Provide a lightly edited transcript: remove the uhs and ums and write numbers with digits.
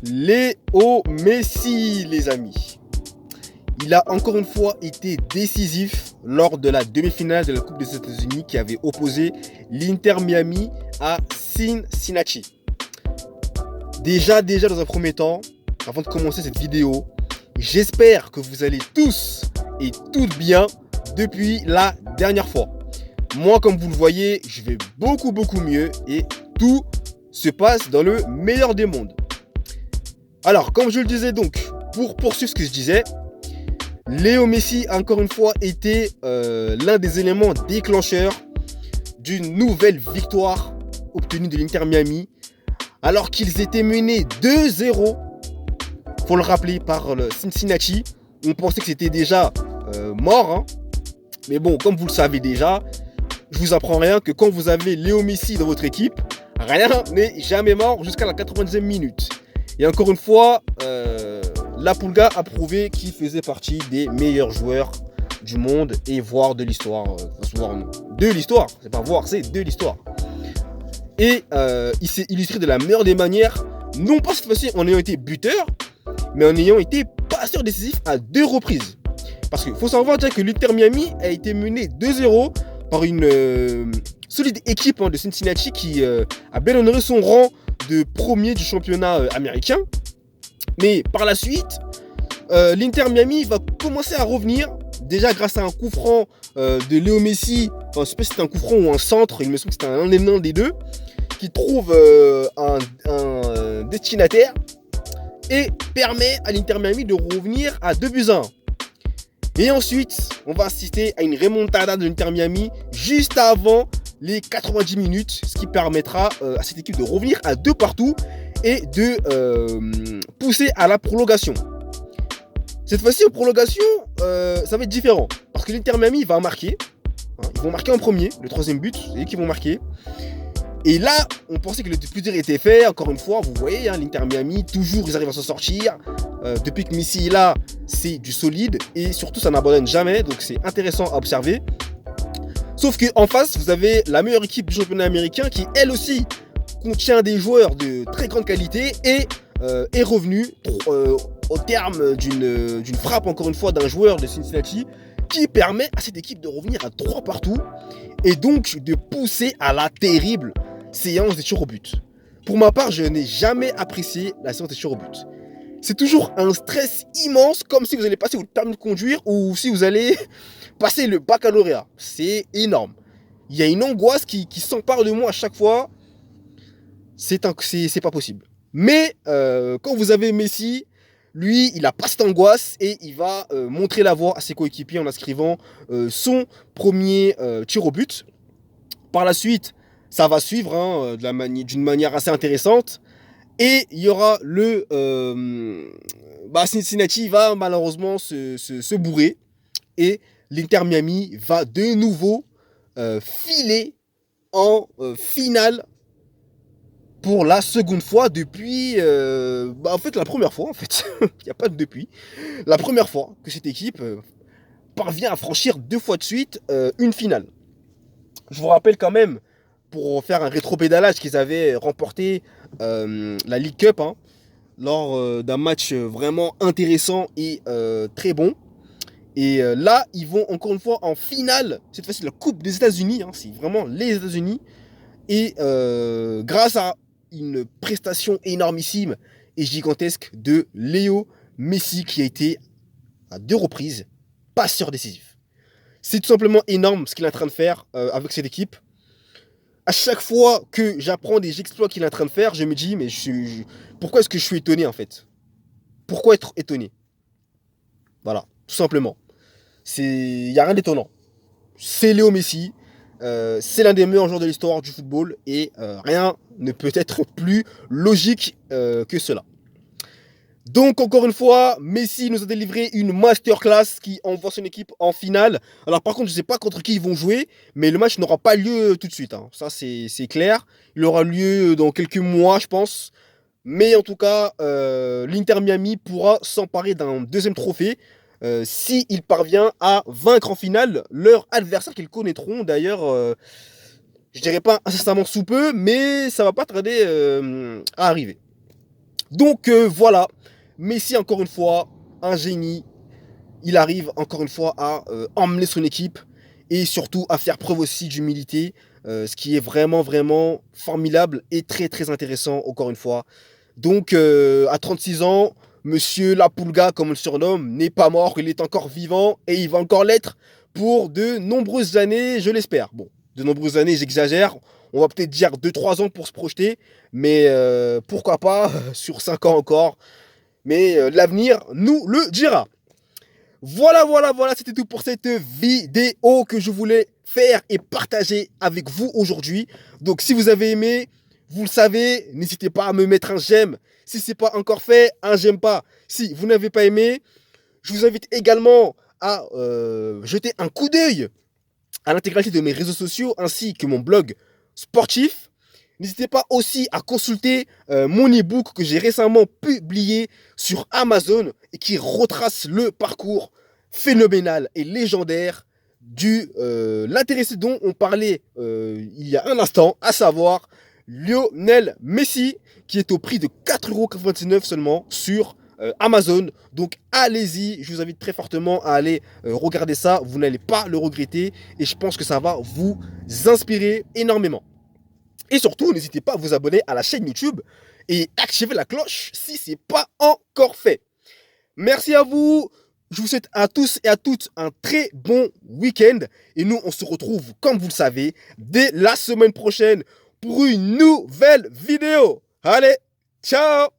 Léo Messi, les amis. Il a encore une fois été décisif lors de la demi-finale de la Coupe des États-Unis qui avait opposé l'Inter Miami à Cincinnati. Déjà dans un premier temps, avant de commencer cette vidéo, j'espère que vous allez tous et toutes bien depuis la dernière fois. Moi, comme vous le voyez, je vais beaucoup mieux et tout se passe dans le meilleur des mondes. Alors, comme je le disais donc, pour poursuivre ce que je disais, Léo Messi a encore une fois été l'un des éléments déclencheurs d'une nouvelle victoire obtenue de l'Inter Miami alors qu'ils étaient menés 2-0, faut le rappeler, par le Cincinnati. On pensait que c'était déjà mort, hein. Mais bon, comme vous le savez déjà, je vous apprends rien que quand vous avez Léo Messi dans votre équipe, rien n'est jamais mort jusqu'à la 90e minute. Et encore une fois, la Pulga a prouvé qu'il faisait partie des meilleurs joueurs du monde et voire de l'histoire. De l'histoire, c'est pas voir, c'est de l'histoire. Et il s'est illustré de la meilleure des manières, non pas cette fois-ci en ayant été buteur, mais en ayant été passeur décisif à 2 reprises. Parce qu'il faut savoir déjà que l'Inter Miami a été mené 2-0 par une solide équipe de Cincinnati qui a bien honoré son rang de premier du championnat américain. Mais par la suite, l'Inter Miami va commencer à revenir, déjà grâce à un coup franc de Léo Messi. Enfin, je ne sais pas si c'était un coup franc ou un centre, il me semble que c'était un des deux, qui trouve un destinataire et permet à l'Inter Miami de revenir à 2-1. Et ensuite, on va assister à une remontada de l'Inter Miami juste avant les 90 minutes, ce qui permettra à cette équipe de revenir à 2-2 et de pousser à la prolongation. Cette fois-ci, en prolongation, ça va être différent. Parce que l'Inter Miami va marquer. Hein, ils vont marquer en premier, le 3e but, c'est eux qui vont marquer. Et là, on pensait que le plus dur était fait. Encore une fois, vous voyez, hein, l'Inter Miami, toujours ils arrivent à s'en sortir. Depuis que Messi est là, c'est du solide. Et surtout, ça n'abandonne jamais. Donc c'est intéressant à observer. Sauf qu'en face, vous avez la meilleure équipe du championnat américain qui, elle aussi, contient des joueurs de très grande qualité et est revenu au terme d'une frappe, encore une fois, d'un joueur de Cincinnati qui permet à cette équipe de revenir à 3-2 et donc de pousser à la terrible séance des tirs au but. Pour ma part, je n'ai jamais apprécié la séance des tirs au but. C'est toujours un stress immense, comme si vous allez passer au permis de conduire ou si vous allez passer le baccalauréat. C'est énorme. Il y a une angoisse qui s'empare de moi à chaque fois. C'est pas possible. Mais quand vous avez Messi, lui, il n'a pas cette angoisse et il va montrer la voie à ses coéquipiers en inscrivant son premier tir au but. Par la suite, ça va suivre hein, d'une manière assez intéressante. Et il y aura Cincinnati va malheureusement se bourrer. Et l'Inter Miami va de nouveau filer en finale pour la seconde fois depuis... en fait, la première fois, en fait. Il n'y a pas de depuis. La première fois que cette équipe parvient à franchir 2 fois de suite une finale. Je vous rappelle quand même, pour faire un rétropédalage, qu'ils avaient remporté la League Cup hein, lors d'un match vraiment intéressant et très bon. Et là, ils vont encore une fois en finale, cette fois-ci la Coupe des États-Unis, hein, c'est vraiment les États-Unis. Et grâce à une prestation énormissime et gigantesque de Léo Messi qui a été à 2 reprises passeur décisif. C'est tout simplement énorme ce qu'il est en train de faire avec cette équipe. À chaque fois que j'apprends des exploits qu'il est en train de faire, je me dis, mais pourquoi est-ce que je suis étonné en fait? Pourquoi être étonné? Voilà, tout simplement. Il n'y a rien d'étonnant. C'est Léo Messi, c'est l'un des meilleurs joueurs de l'histoire du football et rien ne peut être plus logique que cela. Donc encore une fois, Messi nous a délivré une masterclass qui envoie son équipe en finale. Alors par contre, je ne sais pas contre qui ils vont jouer, mais le match n'aura pas lieu tout de suite. Hein. Ça c'est clair. Il aura lieu dans quelques mois, je pense. Mais en tout cas, l'Inter Miami pourra s'emparer d'un 2e trophée s'il parvient à vaincre en finale leur adversaire qu'ils connaîtront. D'ailleurs, je dirais pas incessamment sous peu, mais ça va pas tarder à arriver. Donc voilà, Messi encore une fois, un génie. Il arrive encore une fois à emmener son équipe et surtout à faire preuve aussi d'humilité, ce qui est vraiment vraiment formidable et très très intéressant encore une fois. Donc à 36 ans, Monsieur La Pulga, comme on le surnomme, n'est pas mort, il est encore vivant et il va encore l'être pour de nombreuses années, je l'espère. Bon, de nombreuses années, j'exagère. On va peut-être dire 2-3 ans pour se projeter, mais pourquoi pas sur 5 ans encore. Mais l'avenir nous le dira. Voilà, c'était tout pour cette vidéo que je voulais faire et partager avec vous aujourd'hui. Donc si vous avez aimé, vous le savez, n'hésitez pas à me mettre un j'aime. Si ce n'est pas encore fait, un j'aime pas. Si vous n'avez pas aimé, je vous invite également à jeter un coup d'œil à l'intégralité de mes réseaux sociaux ainsi que mon blog sportif. N'hésitez pas aussi à consulter mon e-book que j'ai récemment publié sur Amazon et qui retrace le parcours phénoménal et légendaire de l'intéressé dont on parlait il y a un instant, à savoir Lionel Messi, qui est au prix de 4,99 € seulement sur Amazon. Donc allez-y, je vous invite très fortement à aller regarder ça, vous n'allez pas le regretter et je pense que ça va vous inspirer énormément. Et surtout, n'hésitez pas à vous abonner à la chaîne YouTube et activer la cloche si ce n'est pas encore fait. Merci à vous. Je vous souhaite à tous et à toutes un très bon week-end. Et nous, on se retrouve, comme vous le savez, dès la semaine prochaine pour une nouvelle vidéo. Allez, ciao!